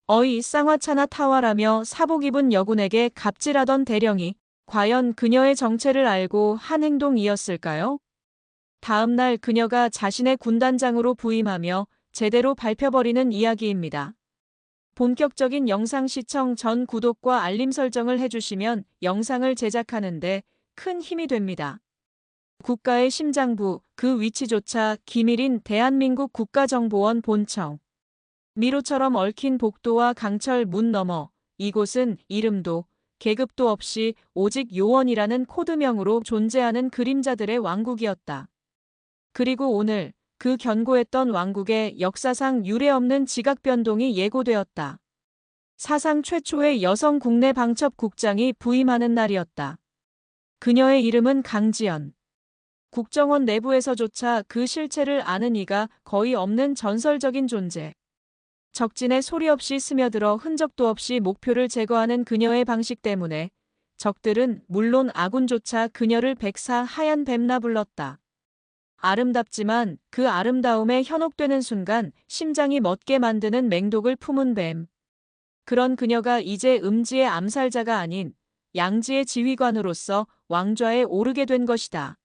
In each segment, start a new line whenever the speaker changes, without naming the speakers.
어이 쌍화차나 타와라며 사복 입은 여군에게 갑질하던 대령이 과연 그녀의 정체를 알고 한 행동이었을까요? 다음 날 그녀가 자신의 군단장으로 부임하며 제대로 밟혀버리는 이야기입니다. 본격적인 영상 시청 전 구독과 알림 설정을 해주시면 영상을 제작하는데 큰 힘이 됩니다. 국가의 심장부, 그 위치조차 기밀인 대한민국 국가정보원 본청. 미로처럼 얽힌 복도와 강철 문 너머, 이곳은 이름도 계급도 없이 오직 요원이라는 코드명으로 존재하는 그림자들의 왕국이었다. 그리고 오늘 그 견고했던 왕국의 역사상 유례없는 지각 변동이 예고되었다. 사상 최초의 여성 국내 방첩국장이 부임하는 날이었다. 그녀의 이름은 강지연. 국정원 내부에서조차 그 실체를 아는 이가 거의 없는 전설적인 존재. 적진에 소리 없이 스며들어 흔적도 없이 목표를 제거하는 그녀의 방식 때문에 적들은 물론 아군조차 그녀를 백사 하얀 뱀나 불렀다. 아름답지만 그 아름다움에 현혹되는 순간 심장이 멎게 만드는 맹독을 품은 뱀. 그런 그녀가 이제 음지의 암살자가 아닌 양지의 지휘관으로서 왕좌에 오르게 된 것이다.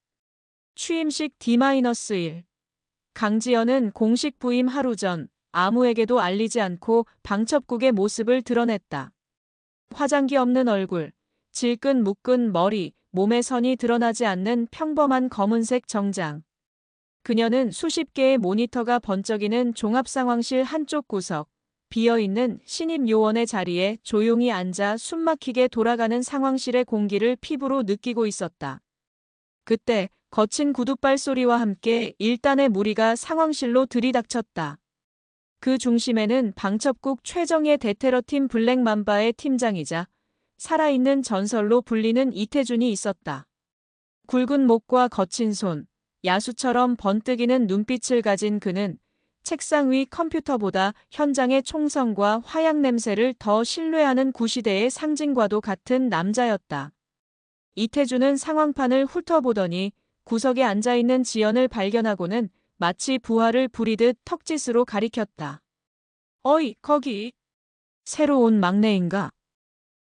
취임식 D-1. 강지연은 공식 부임 하루 전 아무에게도 알리지 않고 방첩국의 모습을 드러냈다. 화장기 없는 얼굴, 질끈 묶은 머리, 몸에 선이 드러나지 않는 평범한 검은색 정장. 그녀는 수십 개의 모니터가 번쩍이는 종합상황실 한쪽 구석, 비어있는 신입 요원의 자리에 조용히 앉아 숨막히게 돌아가는 상황실의 공기를 피부로 느끼고 있었다. 그때 거친 구둣발 소리와 함께 일단의 무리가 상황실로 들이닥쳤다. 그 중심에는 방첩국 최정예 대테러팀 블랙맘바의 팀장이자 살아있는 전설로 불리는 이태준이 있었다. 굵은 목과 거친 손, 야수처럼 번뜩이는 눈빛을 가진 그는 책상 위 컴퓨터보다 현장의 총성과 화약 냄새를 더 신뢰하는 구시대의 상징과도 같은 남자였다. 이태준은 상황판을 훑어보더니 구석에 앉아있는 지연을 발견하고는 마치 부하를 부리듯 턱짓으로 가리켰다. 어이, 거기. 새로 온 막내인가?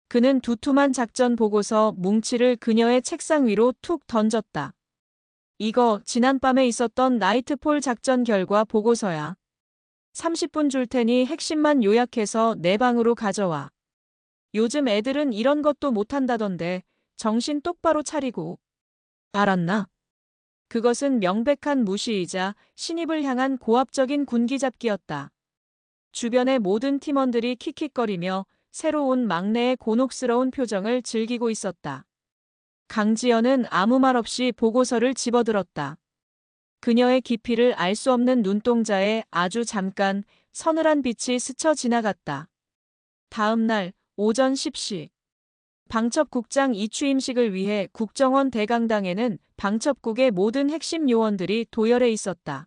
그는 두툼한 작전 보고서 뭉치를 그녀의 책상 위로 툭 던졌다. 이거 지난밤에 있었던 나이트폴 작전 결과 보고서야. 30분 줄 테니 핵심만 요약해서 내 방으로 가져와. 요즘 애들은 이런 것도 못한다던데 정신 똑바로 차리고. 알았나? 그것은 명백한 무시이자 신입을 향한 고압적인 군기잡기였다. 주변의 모든 팀원들이 킥킥거리며 새로 온 막내의 곤혹스러운 표정을 즐기고 있었다. 강지연은 아무 말 없이 보고서를 집어들었다. 그녀의 깊이를 알 수 없는 눈동자에 아주 잠깐 서늘한 빛이 스쳐 지나갔다. 다음 날 오전 10시. 방첩국장 이취임식을 위해 국정원 대강당에는 방첩국의 모든 핵심 요원들이 도열해 있었다.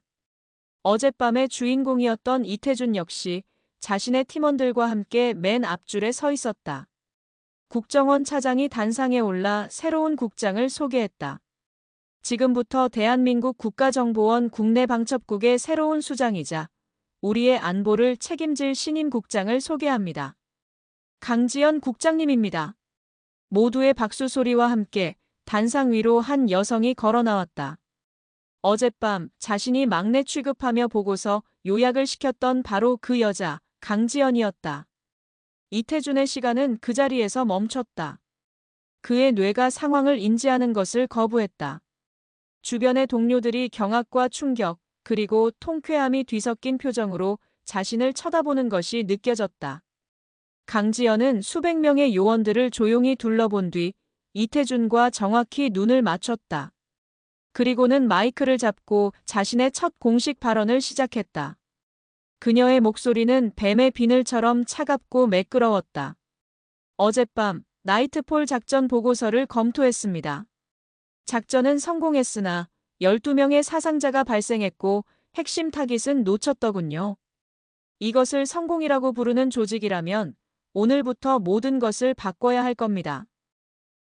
어젯밤의 주인공이었던 이태준 역시 자신의 팀원들과 함께 맨 앞줄에 서 있었다. 국정원 차장이 단상에 올라 새로운 국장을 소개했다. 지금부터 대한민국 국가정보원 국내방첩국의 새로운 수장이자 우리의 안보를 책임질 신임 국장을 소개합니다. 강지연 국장님입니다. 모두의 박수 소리와 함께 단상 위로 한 여성이 걸어 나왔다. 어젯밤 자신이 막내 취급하며 보고서 요약을 시켰던 바로 그 여자, 강지연이었다. 이태준의 시간은 그 자리에서 멈췄다. 그의 뇌가 상황을 인지하는 것을 거부했다. 주변의 동료들이 경악과 충격, 그리고 통쾌함이 뒤섞인 표정으로 자신을 쳐다보는 것이 느껴졌다. 강지연은 수백 명의 요원들을 조용히 둘러본 뒤 이태준과 정확히 눈을 맞췄다. 그리고는 마이크를 잡고 자신의 첫 공식 발언을 시작했다. 그녀의 목소리는 뱀의 비늘처럼 차갑고 매끄러웠다. 어젯밤 나이트폴 작전 보고서를 검토했습니다. 작전은 성공했으나 12명의 사상자가 발생했고 핵심 타깃은 놓쳤더군요. 이것을 성공이라고 부르는 조직이라면 오늘부터 모든 것을 바꿔야 할 겁니다.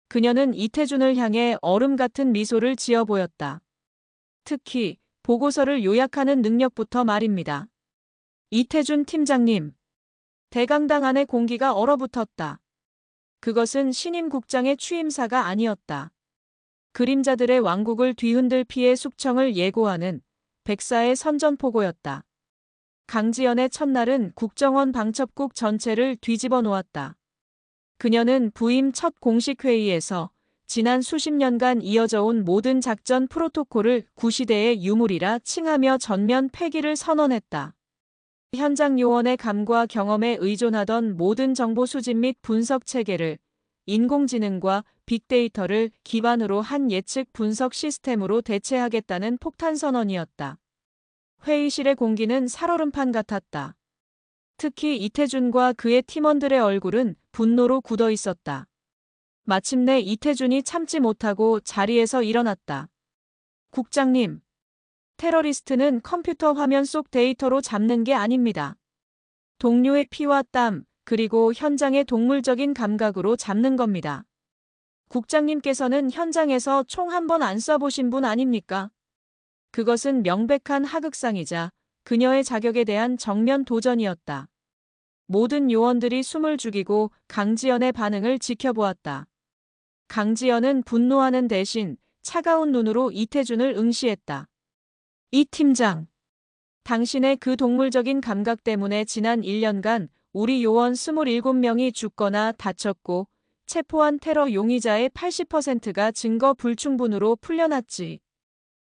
그녀는 이태준을 향해 얼음 같은 미소를 지어 보였다. 특히 보고서를 요약하는 능력부터 말입니다. 이태준 팀장님. 대강당 안의 공기가 얼어붙었다. 그것은 신임 국장의 취임사가 아니었다. 그림자들의 왕국을 뒤흔들 피해 숙청을 예고하는 백사의 선전포고였다. 강지연의 첫날은 국정원 방첩국 전체를 뒤집어 놓았다. 그녀는 부임 첫 공식 회의에서 지난 수십 년간 이어져 온 모든 작전 프로토콜을 구시대의 유물이라 칭하며 전면 폐기를 선언했다. 현장 요원의 감과 경험에 의존하던 모든 정보 수집 및 분석 체계를 인공지능과 빅데이터를 기반으로 한 예측 분석 시스템으로 대체하겠다는 폭탄 선언이었다. 회의실의 공기는 살얼음판 같았다. 특히 이태준과 그의 팀원들의 얼굴은 분노로 굳어 있었다. 마침내 이태준이 참지 못하고 자리에서 일어났다. 국장님, 테러리스트는 컴퓨터 화면 속 데이터로 잡는 게 아닙니다. 동료의 피와 땀, 그리고 현장의 동물적인 감각으로 잡는 겁니다. 국장님께서는 현장에서 총 한 번 안 쏴보신 분 아닙니까? 그것은 명백한 하극상이자 그녀의 자격에 대한 정면 도전이었다. 모든 요원들이 숨을 죽이고 강지연의 반응을 지켜보았다. 강지연은 분노하는 대신 차가운 눈으로 이태준을 응시했다. 이 팀장, 당신의 그 동물적인 감각 때문에 지난 1년간 우리 요원 27명이 죽거나 다쳤고 체포한 테러 용의자의 80%가 증거 불충분으로 풀려났지.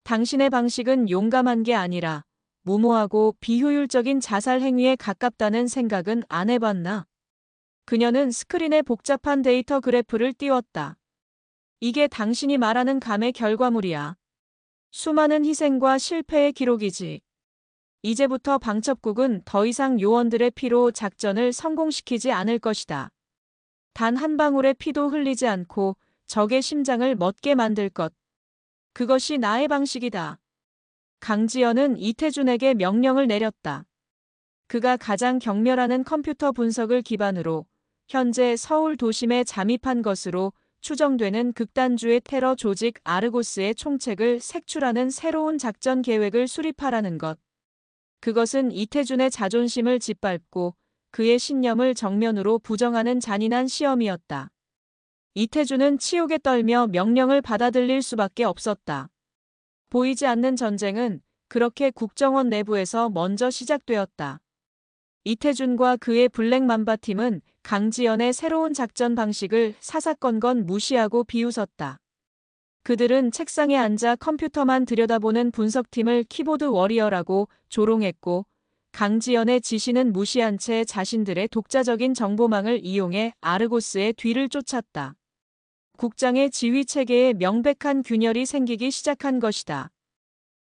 당신의 방식은 용감한 게 아니라 무모하고 비효율적인 자살 행위에 가깝다는 생각은 안 해봤나? 그녀는 스크린에 복잡한 데이터 그래프를 띄웠다. 이게 당신이 말하는 감의 결과물이야. 수많은 희생과 실패의 기록이지. 이제부터 방첩국은 더 이상 요원들의 피로 작전을 성공시키지 않을 것이다. 단 한 방울의 피도 흘리지 않고 적의 심장을 멎게 만들 것. 그것이 나의 방식이다. 강지연은 이태준에게 명령을 내렸다. 그가 가장 경멸하는 컴퓨터 분석을 기반으로 현재 서울 도심에 잠입한 것으로 추정되는 극단주의 테러 조직 아르고스의 총책을 색출하는 새로운 작전 계획을 수립하라는 것. 그것은 이태준의 자존심을 짓밟고 그의 신념을 정면으로 부정하는 잔인한 시험이었다. 이태준은 치욕에 떨며 명령을 받아들일 수밖에 없었다. 보이지 않는 전쟁은 그렇게 국정원 내부에서 먼저 시작되었다. 이태준과 그의 블랙맘바 팀은 강지연의 새로운 작전 방식을 사사건건 무시하고 비웃었다. 그들은 책상에 앉아 컴퓨터만 들여다보는 분석팀을 키보드 워리어라고 조롱했고 강지연의 지시는 무시한 채 자신들의 독자적인 정보망을 이용해 아르고스의 뒤를 쫓았다. 국장의 지휘 체계에 명백한 균열이 생기기 시작한 것이다.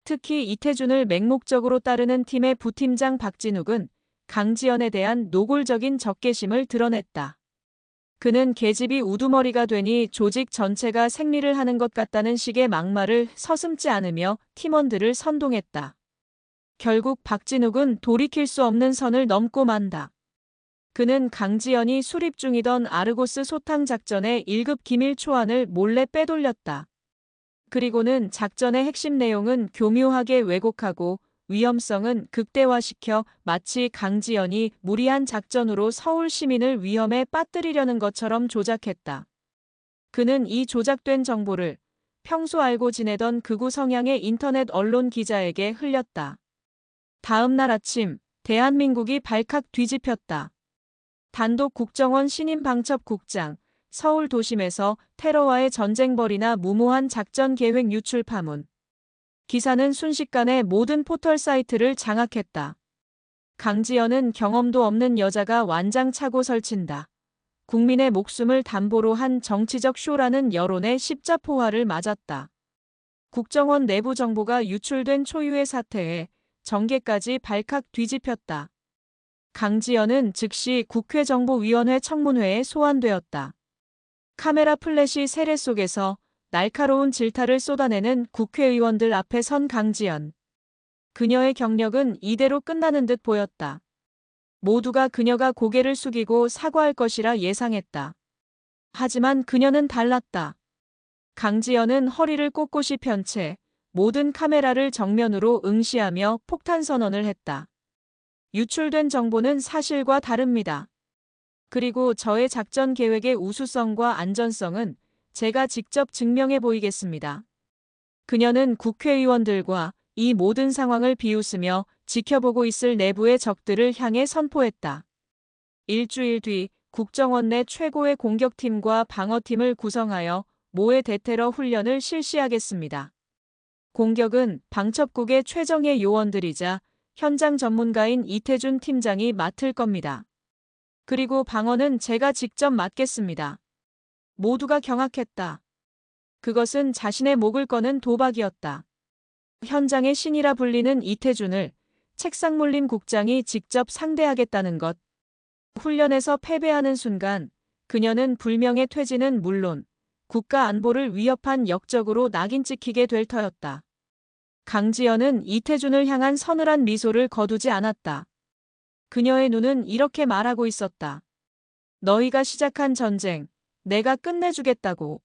특히 이태준을 맹목적으로 따르는 팀의 부팀장 박진욱은 강지연에 대한 노골적인 적개심을 드러냈다. 그는 계집이 우두머리가 되니 조직 전체가 생리를 하는 것 같다는 식의 막말을 서슴지 않으며 팀원들을 선동했다. 결국 박진욱은 돌이킬 수 없는 선을 넘고 만다. 그는 강지연이 수립 중이던 아르고스 소탕 작전의 1급 기밀 초안을 몰래 빼돌렸다. 그리고는 작전의 핵심 내용은 교묘하게 왜곡하고 위험성은 극대화시켜 마치 강지연이 무리한 작전으로 서울 시민을 위험에 빠뜨리려는 것처럼 조작했다. 그는 이 조작된 정보를 평소 알고 지내던 극우 성향의 인터넷 언론 기자에게 흘렸다. 다음 날 아침 대한민국이 발칵 뒤집혔다. 단독 국정원 신임 방첩국장, 서울 도심에서 테러와의 전쟁벌이나 무모한 작전 계획 유출 파문. 기사는 순식간에 모든 포털 사이트를 장악했다. 강지연은 경험도 없는 여자가 완장차고 설친다. 국민의 목숨을 담보로 한 정치적 쇼라는 여론의 십자포화를 맞았다. 국정원 내부 정보가 유출된 초유의 사태에 정계까지 발칵 뒤집혔다. 강지연은 즉시 국회정보위원회 청문회에 소환되었다. 카메라 플래시 세례 속에서 날카로운 질타를 쏟아내는 국회의원들 앞에 선 강지연. 그녀의 경력은 이대로 끝나는 듯 보였다. 모두가 그녀가 고개를 숙이고 사과할 것이라 예상했다. 하지만 그녀는 달랐다. 강지연은 허리를 꼿꼿이 편 채 모든 카메라를 정면으로 응시하며 폭탄 선언을 했다. 유출된 정보는 사실과 다릅니다. 그리고 저의 작전 계획의 우수성과 안전성은 제가 직접 증명해 보이겠습니다. 그녀는 국회의원들과 이 모든 상황을 비웃으며 지켜보고 있을 내부의 적들을 향해 선포했다. 일주일 뒤 국정원 내 최고의 공격팀과 방어팀을 구성하여 모의 대테러 훈련을 실시하겠습니다. 공격은 방첩국의 최정예 요원들이자 현장 전문가인 이태준 팀장이 맡을 겁니다. 그리고 방어는 제가 직접 맡겠습니다. 모두가 경악했다. 그것은 자신의 목을 거는 도박이었다. 현장의 신이라 불리는 이태준을 책상몰림 국장이 직접 상대하겠다는 것. 훈련에서 패배하는 순간 그녀는 불명예 퇴진은 물론 국가 안보를 위협한 역적으로 낙인 찍히게 될 터였다. 강지연은 이태준을 향한 서늘한 미소를 거두지 않았다. 그녀의 눈은 이렇게 말하고 있었다. 너희가 시작한 전쟁, 내가 끝내주겠다고.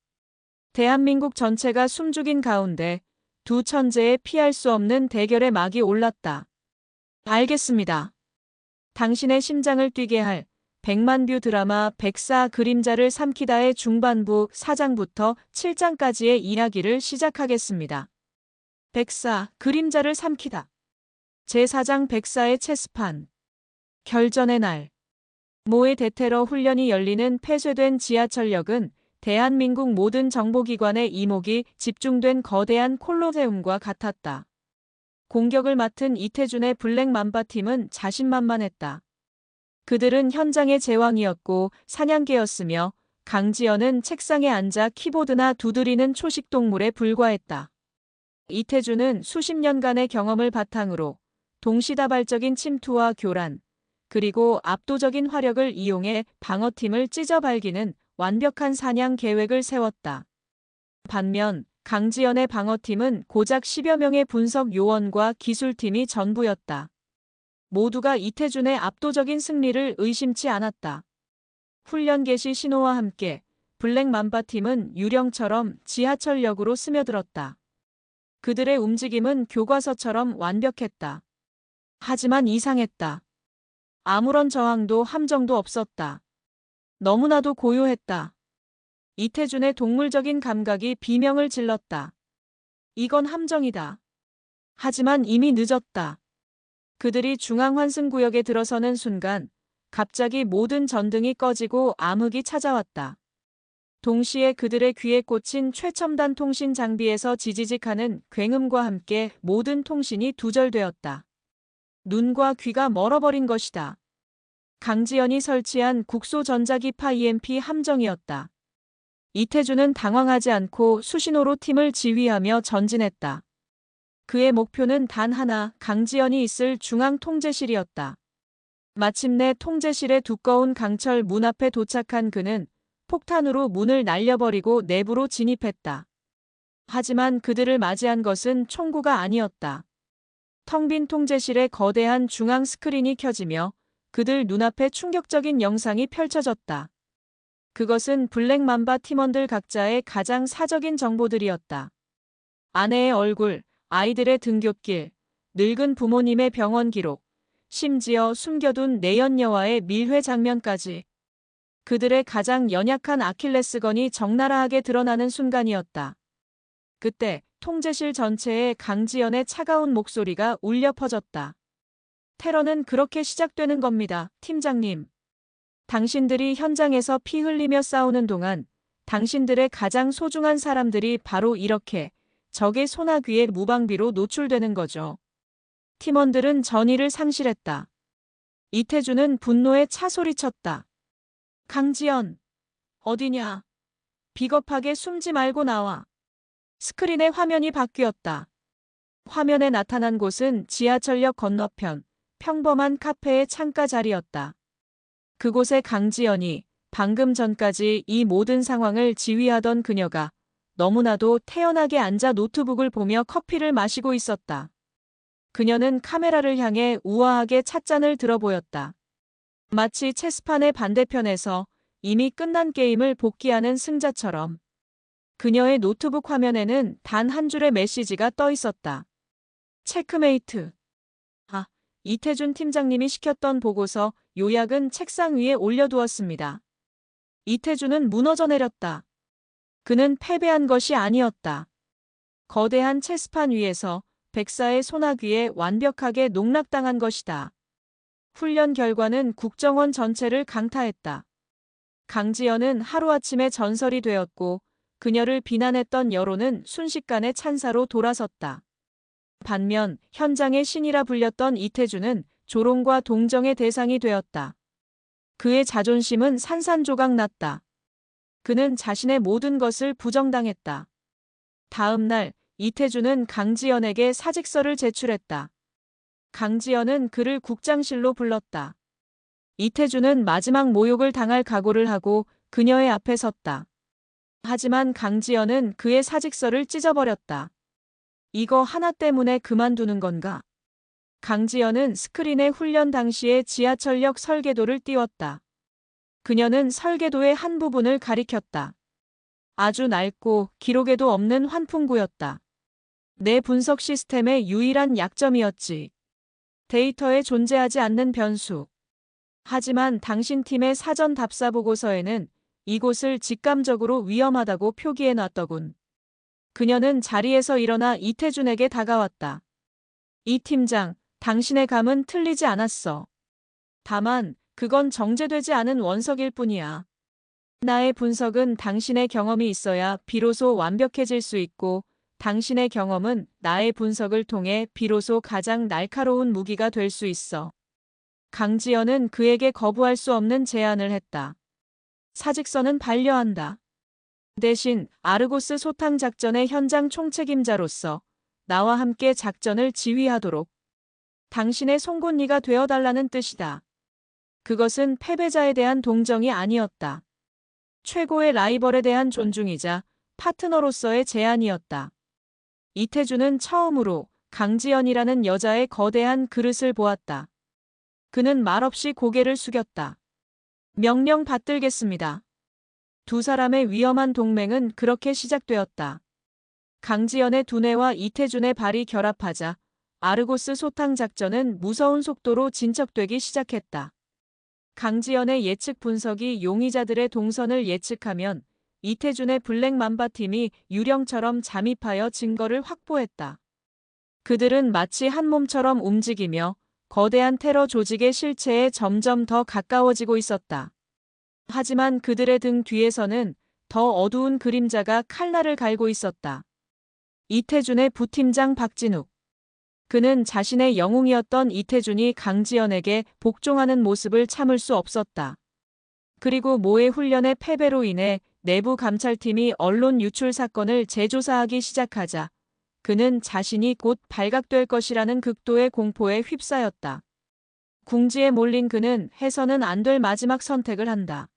대한민국 전체가 숨죽인 가운데 두 천재의 피할 수 없는 대결의 막이 올랐다. 알겠습니다. 당신의 심장을 뛰게 할 100만 뷰 드라마 백사 그림자를 삼키다의 중반부 4장부터 7장까지의 이야기를 시작하겠습니다. 백사 그림자를 삼키다. 제4장 백사의 체스판. 결전의 날. 모의 대테러 훈련이 열리는 폐쇄된 지하철역은 대한민국 모든 정보기관의 이목이 집중된 거대한 콜로세움과 같았다. 공격을 맡은 이태준의 블랙 맘바팀은 자신만만했다. 그들은 현장의 제왕이었고 사냥개였으며 강지연은 책상에 앉아 키보드나 두드리는 초식동물에 불과했다. 이태준은 수십 년간의 경험을 바탕으로 동시다발적인 침투와 교란, 그리고 압도적인 화력을 이용해 방어팀을 찢어발기는 완벽한 사냥 계획을 세웠다. 반면 강지연의 방어팀은 고작 10여 명의 분석 요원과 기술팀이 전부였다. 모두가 이태준의 압도적인 승리를 의심치 않았다. 훈련 개시 신호와 함께 블랙 맘바팀은 유령처럼 지하철역으로 스며들었다. 그들의 움직임은 교과서처럼 완벽했다. 하지만 이상했다. 아무런 저항도 함정도 없었다. 너무나도 고요했다. 이태준의 동물적인 감각이 비명을 질렀다. 이건 함정이다. 하지만 이미 늦었다. 그들이 중앙환승구역에 들어서는 순간 갑자기 모든 전등이 꺼지고 암흑이 찾아왔다. 동시에 그들의 귀에 꽂힌 최첨단 통신 장비에서 지지직하는 굉음과 함께 모든 통신이 두절되었다. 눈과 귀가 멀어버린 것이다. 강지연이 설치한 국소전자기파 EMP 함정이었다. 이태준은 당황하지 않고 수신호로 팀을 지휘하며 전진했다. 그의 목표는 단 하나, 강지연이 있을 중앙통제실이었다. 마침내 통제실의 두꺼운 강철 문 앞에 도착한 그는 폭탄으로 문을 날려버리고 내부로 진입했다. 하지만 그들을 맞이한 것은 총구가 아니었다. 텅 빈 통제실의 거대한 중앙 스크린이 켜지며 그들 눈앞에 충격적인 영상이 펼쳐졌다. 그것은 블랙맘바 팀원들 각자의 가장 사적인 정보들이었다. 아내의 얼굴, 아이들의 등굣길, 늙은 부모님의 병원 기록, 심지어 숨겨둔 내연녀와의 밀회 장면까지. 그들의 가장 연약한 아킬레스건이 적나라하게 드러나는 순간이었다. 그때 통제실 전체에 강지연의 차가운 목소리가 울려 퍼졌다. 테러는 그렇게 시작되는 겁니다, 팀장님. 당신들이 현장에서 피 흘리며 싸우는 동안 당신들의 가장 소중한 사람들이 바로 이렇게 적의 소나귀의 무방비로 노출되는 거죠. 팀원들은 전의를 상실했다. 이태준은 분노에 차소리쳤다. 강지연, 어디냐? 비겁하게 숨지 말고 나와. 스크린의 화면이 바뀌었다. 화면에 나타난 곳은 지하철역 건너편, 평범한 카페의 창가 자리였다. 그곳에 강지연이 방금 전까지 이 모든 상황을 지휘하던 그녀가 너무나도 태연하게 앉아 노트북을 보며 커피를 마시고 있었다. 그녀는 카메라를 향해 우아하게 찻잔을 들어 보였다. 마치 체스판의 반대편에서 이미 끝난 게임을 복귀하는 승자처럼. 그녀의 노트북 화면에는 단 한 줄의 메시지가 떠 있었다. 체크메이트. 이태준 팀장님이 시켰던 보고서 요약은 책상 위에 올려두었습니다. 이태준은 무너져 내렸다. 그는 패배한 것이 아니었다. 거대한 체스판 위에서 백사의 소나귀에 완벽하게 농락당한 것이다. 훈련 결과는 국정원 전체를 강타했다. 강지연은 하루아침에 전설이 되었고 그녀를 비난했던 여론은 순식간에 찬사로 돌아섰다. 반면 현장의 신이라 불렸던 이태준은 조롱과 동정의 대상이 되었다. 그의 자존심은 산산조각 났다. 그는 자신의 모든 것을 부정당했다. 다음 날 이태준은 강지연에게 사직서를 제출했다. 강지연은 그를 국장실로 불렀다. 이태준은 마지막 모욕을 당할 각오를 하고 그녀의 앞에 섰다. 하지만 강지연은 그의 사직서를 찢어버렸다. 이거 하나 때문에 그만두는 건가? 강지연은 스크린에 훈련 당시의 지하철역 설계도를 띄웠다. 그녀는 설계도의 한 부분을 가리켰다. 아주 낡고 기록에도 없는 환풍구였다. 내 분석 시스템의 유일한 약점이었지. 데이터에 존재하지 않는 변수. 하지만 당신 팀의 사전 답사 보고서에는 이곳을 직감적으로 위험하다고 표기해 놨더군. 그녀는 자리에서 일어나 이태준에게 다가왔다. 이 팀장, 당신의 감은 틀리지 않았어. 다만 그건 정제되지 않은 원석일 뿐이야. 나의 분석은 당신의 경험이 있어야 비로소 완벽해질 수 있고 당신의 경험은 나의 분석을 통해 비로소 가장 날카로운 무기가 될 수 있어. 강지연은 그에게 거부할 수 없는 제안을 했다. 사직서는 반려한다. 대신 아르고스 소탕 작전의 현장 총책임자로서 나와 함께 작전을 지휘하도록 당신의 송곳니가 되어달라는 뜻이다. 그것은 패배자에 대한 동정이 아니었다. 최고의 라이벌에 대한 존중이자 파트너로서의 제안이었다. 이태준은 처음으로 강지연이라는 여자의 거대한 그릇을 보았다. 그는 말없이 고개를 숙였다. 명령 받들겠습니다. 두 사람의 위험한 동맹은 그렇게 시작되었다. 강지연의 두뇌와 이태준의 발이 결합하자 아르고스 소탕 작전은 무서운 속도로 진척되기 시작했다. 강지연의 예측 분석이 용의자들의 동선을 예측하면 이태준의 블랙 맘바 팀이 유령처럼 잠입하여 증거를 확보했다. 그들은 마치 한 몸처럼 움직이며 거대한 테러 조직의 실체에 점점 더 가까워지고 있었다. 하지만 그들의 등 뒤에서는 더 어두운 그림자가 칼날을 갈고 있었다. 이태준의 부팀장 박진욱. 그는 자신의 영웅이었던 이태준이 강지연에게 복종하는 모습을 참을 수 없었다. 그리고 모의 훈련의 패배로 인해 내부 감찰팀이 언론 유출 사건을 재조사하기 시작하자 그는 자신이 곧 발각될 것이라는 극도의 공포에 휩싸였다. 궁지에 몰린 그는 해서는 안 될 마지막 선택을 한다.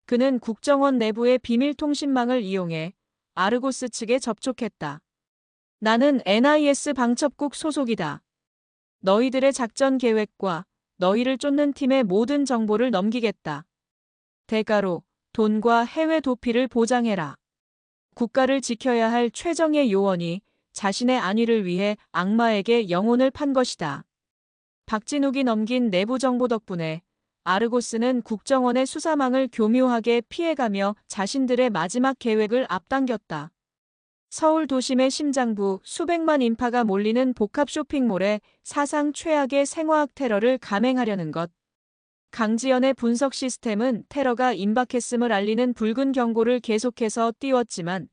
그는 국정원 내부의 비밀 통신망을 이용해 아르고스 측에 접촉했다. 나는 NIS 방첩국 소속이다. 너희들의 작전 계획과 너희를 쫓는 팀의 모든 정보를 넘기겠다. 대가로 돈과 해외 도피를 보장해라. 국가를 지켜야 할 최정예 요원이 자신의 안위를 위해 악마에게 영혼을 판 것이다. 박진욱이 넘긴 내부 정보 덕분에 아르고스는 국정원의 수사망을 교묘하게 피해가며 자신들의 마지막 계획을 앞당겼다. 서울 도심의 심장부 수백만 인파가 몰리는 복합 쇼핑몰에 사상 최악의 생화학 테러를 감행하려는 것. 강지연의 분석 시스템은 테러가 임박했음을 알리는 붉은 경고를 계속해서 띄웠지만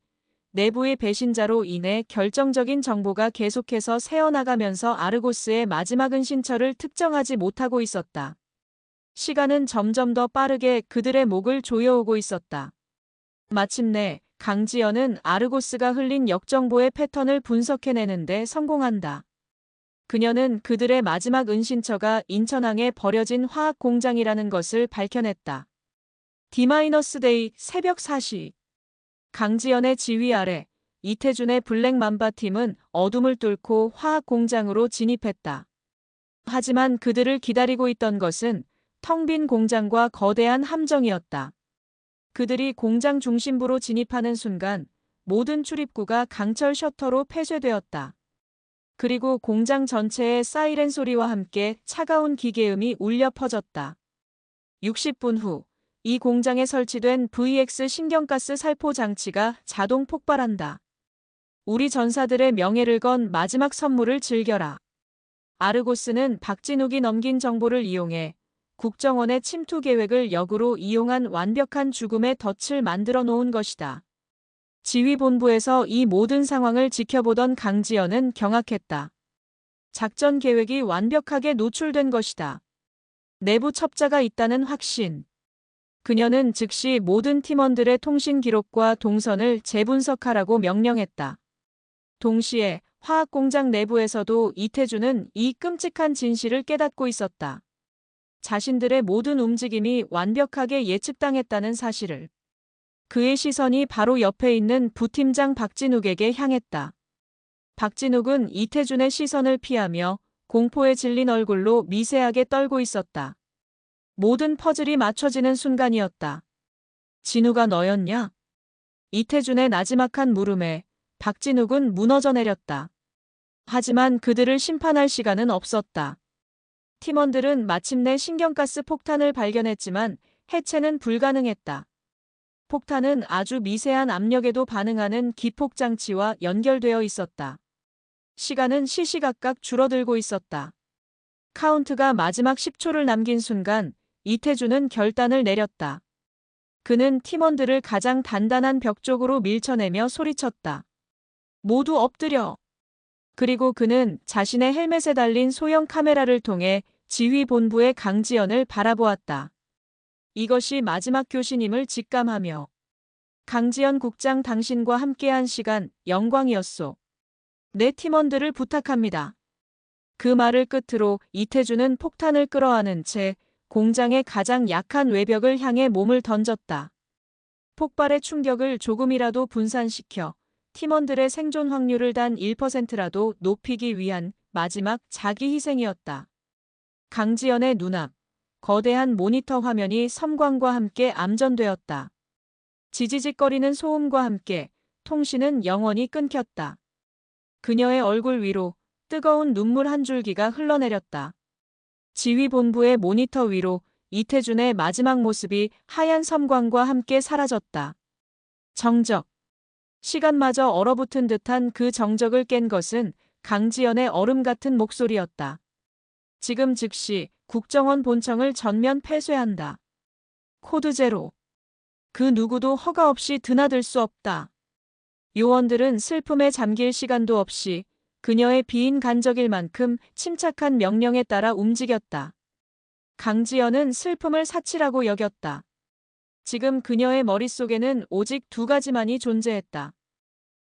내부의 배신자로 인해 결정적인 정보가 계속해서 새어나가면서 아르고스의 마지막 은신처를 특정하지 못하고 있었다. 시간은 점점 더 빠르게 그들의 목을 조여오고 있었다. 마침내 강지연은 아르고스가 흘린 역정보의 패턴을 분석해내는데 성공한다. 그녀는 그들의 마지막 은신처가 인천항에 버려진 화학 공장이라는 것을 밝혀냈다. D-데이 새벽 4시. 강지연의 지휘 아래 이태준의 블랙 맘바 팀은 어둠을 뚫고 화학 공장으로 진입했다. 하지만 그들을 기다리고 있던 것은 텅 빈 공장과 거대한 함정이었다. 그들이 공장 중심부로 진입하는 순간 모든 출입구가 강철 셔터로 폐쇄되었다. 그리고 공장 전체에 사이렌 소리와 함께 차가운 기계음이 울려 퍼졌다. 60분 후, 이 공장에 설치된 VX 신경가스 살포 장치가 자동 폭발한다. 우리 전사들의 명예를 건 마지막 선물을 즐겨라. 아르고스는 박진욱이 넘긴 정보를 이용해 국정원의 침투 계획을 역으로 이용한 완벽한 죽음의 덫을 만들어 놓은 것이다. 지휘본부에서 이 모든 상황을 지켜보던 강지연은 경악했다. 작전 계획이 완벽하게 노출된 것이다. 내부 첩자가 있다는 확신. 그녀는 즉시 모든 팀원들의 통신 기록과 동선을 재분석하라고 명령했다. 동시에 화학공장 내부에서도 이태주는 이 끔찍한 진실을 깨닫고 있었다. 자신들의 모든 움직임이 완벽하게 예측당했다는 사실을. 그의 시선이 바로 옆에 있는 부팀장 박진욱에게 향했다. 박진욱은 이태준의 시선을 피하며 공포에 질린 얼굴로 미세하게 떨고 있었다. 모든 퍼즐이 맞춰지는 순간이었다. 진우가 너였냐? 이태준의 나지막한 물음에 박진욱은 무너져 내렸다. 하지만 그들을 심판할 시간은 없었다. 팀원들은 마침내 신경가스 폭탄을 발견했지만 해체는 불가능했다. 폭탄은 아주 미세한 압력에도 반응하는 기폭장치와 연결되어 있었다. 시간은 시시각각 줄어들고 있었다. 카운트가 마지막 10초를 남긴 순간 이태준은 결단을 내렸다. 그는 팀원들을 가장 단단한 벽 쪽으로 밀쳐내며 소리쳤다. 모두 엎드려. 그리고 그는 자신의 헬멧에 달린 소형 카메라를 통해 지휘본부의 강지연을 바라보았다. 이것이 마지막 교신임을 직감하며 강지연 국장 당신과 함께한 시간 영광이었소. 내 팀원들을 부탁합니다. 그 말을 끝으로 이태준은 폭탄을 끌어안은 채 공장의 가장 약한 외벽을 향해 몸을 던졌다. 폭발의 충격을 조금이라도 분산시켜 팀원들의 생존 확률을 단 1%라도 높이기 위한 마지막 자기 희생이었다. 강지연의 눈앞, 거대한 모니터 화면이 섬광과 함께 암전되었다. 지지직거리는 소음과 함께 통신은 영원히 끊겼다. 그녀의 얼굴 위로 뜨거운 눈물 한 줄기가 흘러내렸다. 지휘본부의 모니터 위로 이태준의 마지막 모습이 하얀 섬광과 함께 사라졌다. 정적. 시간마저 얼어붙은 듯한 그 정적을 깬 것은 강지연의 얼음 같은 목소리였다. 지금 즉시 국정원 본청을 전면 폐쇄한다. 코드 제로. 그 누구도 허가 없이 드나들 수 없다. 요원들은 슬픔에 잠길 시간도 없이 그녀의 비인 간적일 만큼 침착한 명령에 따라 움직였다. 강지연은 슬픔을 사치라고 여겼다. 지금 그녀의 머릿속에는 오직 두 가지만이 존재했다.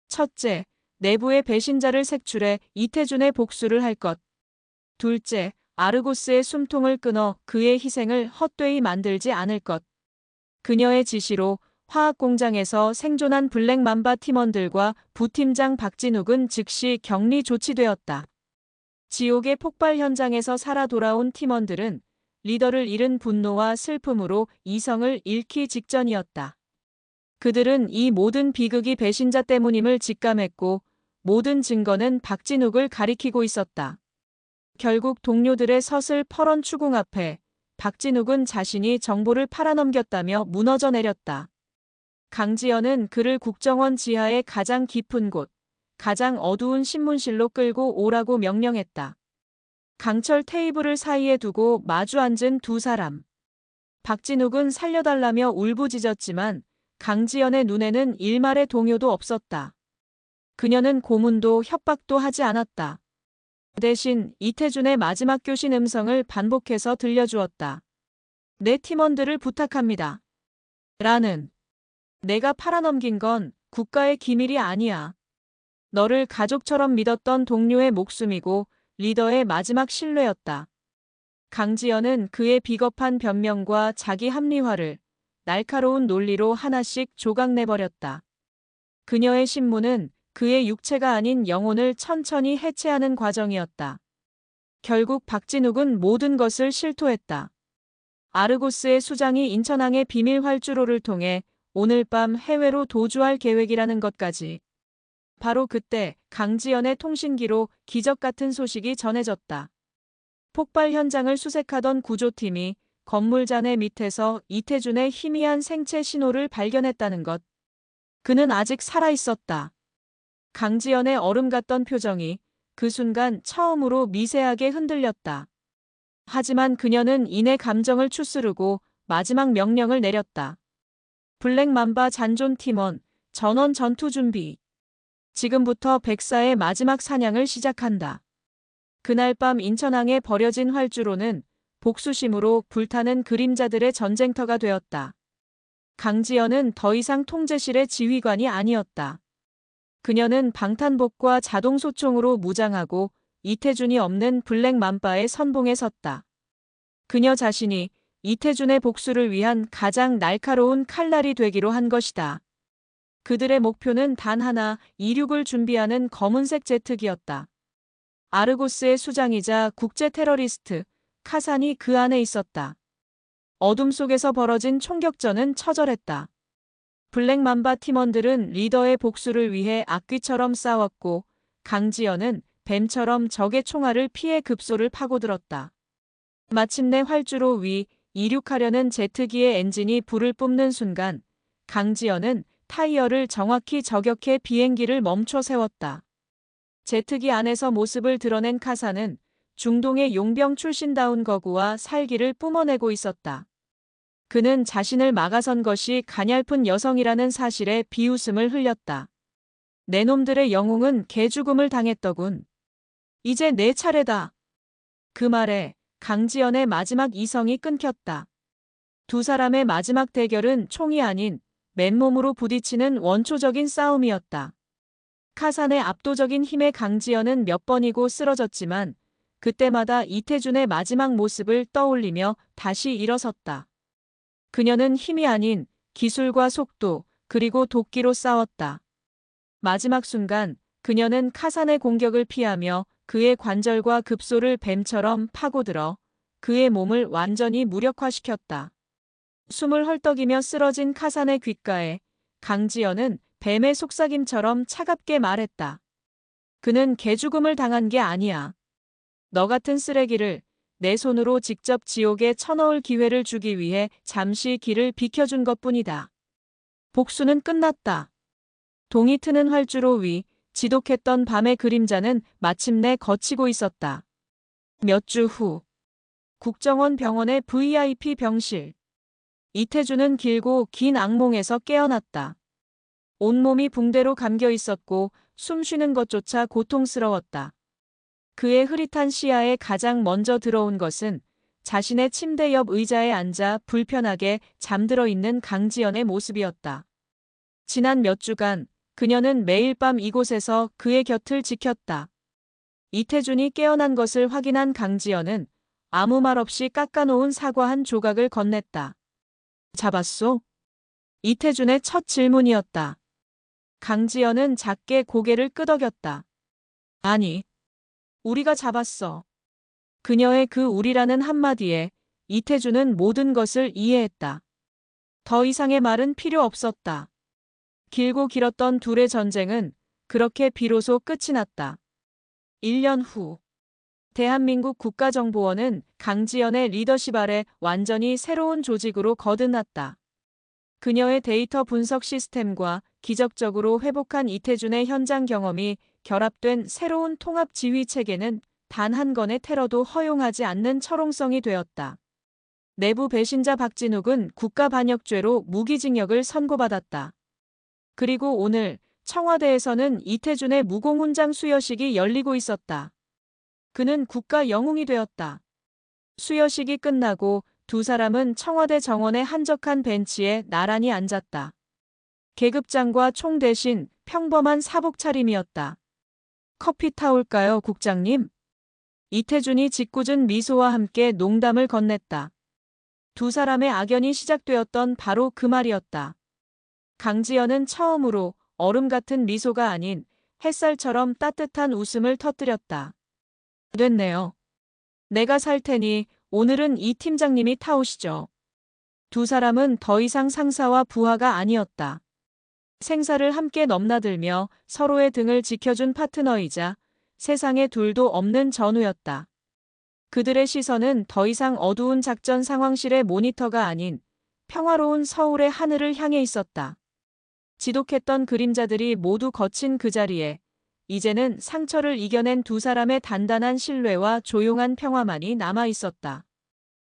첫째, 내부의 배신자를 색출해 이태준의 복수를 할 것. 둘째, 아르고스의 숨통을 끊어 그의 희생을 헛되이 만들지 않을 것. 그녀의 지시로 화학공장에서 생존한 블랙맘바 팀원들과 부팀장 박진욱은 즉시 격리 조치되었다. 지옥의 폭발 현장에서 살아 돌아온 팀원들은 리더를 잃은 분노와 슬픔으로 이성을 잃기 직전이었다. 그들은 이 모든 비극이 배신자 때문임을 직감했고 모든 증거는 박진욱을 가리키고 있었다. 결국 동료들의 서슬 퍼런 추궁 앞에 박진욱은 자신이 정보를 팔아넘겼다며 무너져 내렸다. 강지연은 그를 국정원 지하의 가장 깊은 곳, 가장 어두운 신문실로 끌고 오라고 명령했다. 강철 테이블을 사이에 두고 마주 앉은 두 사람. 박진욱은 살려달라며 울부짖었지만 강지연의 눈에는 일말의 동요도 없었다. 그녀는 고문도 협박도 하지 않았다. 대신 이태준의 마지막 교신 음성을 반복해서 들려주었다. 내 팀원들을 부탁합니다. 라는. 내가 팔아넘긴 건 국가의 기밀이 아니야. 너를 가족처럼 믿었던 동료의 목숨이고 리더의 마지막 신뢰였다. 강지연은 그의 비겁한 변명과 자기 합리화를 날카로운 논리로 하나씩 조각내버렸다. 그녀의 신문은 그의 육체가 아닌 영혼을 천천히 해체하는 과정이었다. 결국 박진욱은 모든 것을 실토했다. 아르고스의 수장이 인천항의 비밀 활주로를 통해 오늘 밤 해외로 도주할 계획이라는 것까지. 바로 그때 강지연의 통신기로 기적 같은 소식이 전해졌다. 폭발 현장을 수색하던 구조팀이 건물 잔해 밑에서 이태준의 희미한 생체 신호를 발견했다는 것. 그는 아직 살아 있었다. 강지연의 얼음 같던 표정이 그 순간 처음으로 미세하게 흔들렸다. 하지만 그녀는 이내 감정을 추스르고 마지막 명령을 내렸다. 블랙맘바 잔존 팀원, 전원 전투 준비. 지금부터 백사의 마지막 사냥을 시작한다. 그날 밤 인천항에 버려진 활주로는 복수심으로 불타는 그림자들의 전쟁터가 되었다. 강지연은 더 이상 통제실의 지휘관이 아니었다. 그녀는 방탄복과 자동소총으로 무장하고 이태준이 없는 블랙맘바의 선봉에 섰다. 그녀 자신이 이태준의 복수를 위한 가장 날카로운 칼날이 되기로 한 것이다. 그들의 목표는 단 하나, 이륙을 준비하는 검은색 제트기였다. 아르고스의 수장이자 국제 테러리스트 카산이 그 안에 있었다. 어둠 속에서 벌어진 총격전은 처절했다. 블랙맘바 팀원들은 리더의 복수를 위해 악귀처럼 싸웠고 강지연은 뱀처럼 적의 총알을 피해 급소를 파고들었다. 마침내 활주로 위 이륙하려는 제트기의 엔진이 불을 뿜는 순간 강지연은 타이어를 정확히 저격해 비행기를 멈춰 세웠다. 제트기 안에서 모습을 드러낸 카사는 중동의 용병 출신다운 거구와 살기를 뿜어내고 있었다. 그는 자신을 막아선 것이 가냘픈 여성이라는 사실에 비웃음을 흘렸다. 내 놈들의 영웅은 개죽음을 당했더군. 이제 내 차례다. 그 말에 강지연의 마지막 이성이 끊겼다. 두 사람의 마지막 대결은 총이 아닌 맨몸으로 부딪히는 원초적인 싸움이었다. 카산의 압도적인 힘에 강지연은 몇 번이고 쓰러졌지만 그때마다 이태준의 마지막 모습을 떠올리며 다시 일어섰다. 그녀는 힘이 아닌 기술과 속도 그리고 도끼로 싸웠다. 마지막 순간 그녀는 카산의 공격을 피하며 그의 관절과 급소를 뱀처럼 파고들어 그의 몸을 완전히 무력화시켰다. 숨을 헐떡이며 쓰러진 카산의 귓가에 강지연은 뱀의 속삭임처럼 차갑게 말했다. 그는 개죽음을 당한 게 아니야. 너 같은 쓰레기를 내 손으로 직접 지옥에 쳐넣을 기회를 주기 위해 잠시 길을 비켜준 것뿐이다. 복수는 끝났다. 동이 트는 활주로 위 지독했던 밤의 그림자는 마침내 걷히고 있었다. 몇 주 후 국정원 병원의 VIP 병실. 이태준은 길고 긴 악몽에서 깨어났다. 온몸이 붕대로 감겨 있었고 숨 쉬는 것조차 고통스러웠다. 그의 흐릿한 시야에 가장 먼저 들어온 것은 자신의 침대 옆 의자에 앉아 불편하게 잠들어 있는 강지연의 모습이었다. 지난 몇 주간 그녀는 매일 밤 이곳에서 그의 곁을 지켰다. 이태준이 깨어난 것을 확인한 강지연은 아무 말 없이 깎아놓은 사과 한 조각을 건넸다. 잡았소? 이태준의 첫 질문이었다. 강지연은 작게 고개를 끄덕였다. 아니, 우리가 잡았어. 그녀의 그 우리라는 한마디에 이태준은 모든 것을 이해했다. 더 이상의 말은 필요 없었다. 길고 길었던 둘의 전쟁은 그렇게 비로소 끝이 났다. 1년 후 대한민국 국가정보원은 강지연의 리더십 아래 완전히 새로운 조직으로 거듭났다. 그녀의 데이터 분석 시스템과 기적적으로 회복한 이태준의 현장 경험이 결합된 새로운 통합 지휘 체계는 단 한 건의 테러도 허용하지 않는 철옹성이 되었다. 내부 배신자 박진욱은 국가반역죄로 무기징역을 선고받았다. 그리고 오늘 청와대에서는 이태준의 무공훈장 수여식이 열리고 있었다. 그는 국가 영웅이 되었다. 수여식이 끝나고 두 사람은 청와대 정원의 한적한 벤치에 나란히 앉았다. 계급장과 총 대신 평범한 사복 차림이었다. 커피 타올까요, 국장님? 이태준이 짓궂은 미소와 함께 농담을 건넸다. 두 사람의 악연이 시작되었던 바로 그 말이었다. 강지연은 처음으로 얼음 같은 미소가 아닌 햇살처럼 따뜻한 웃음을 터뜨렸다. 됐네요. 내가 살 테니 오늘은 이 팀장님이 타오시죠. 두 사람은 더 이상 상사와 부하가 아니었다. 생사를 함께 넘나들며 서로의 등을 지켜준 파트너이자 세상에 둘도 없는 전우였다. 그들의 시선은 더 이상 어두운 작전 상황실의 모니터가 아닌 평화로운 서울의 하늘을 향해 있었다. 지독했던 그림자들이 모두 거친 그 자리에 이제는 상처를 이겨낸 두 사람의 단단한 신뢰와 조용한 평화만이 남아 있었다.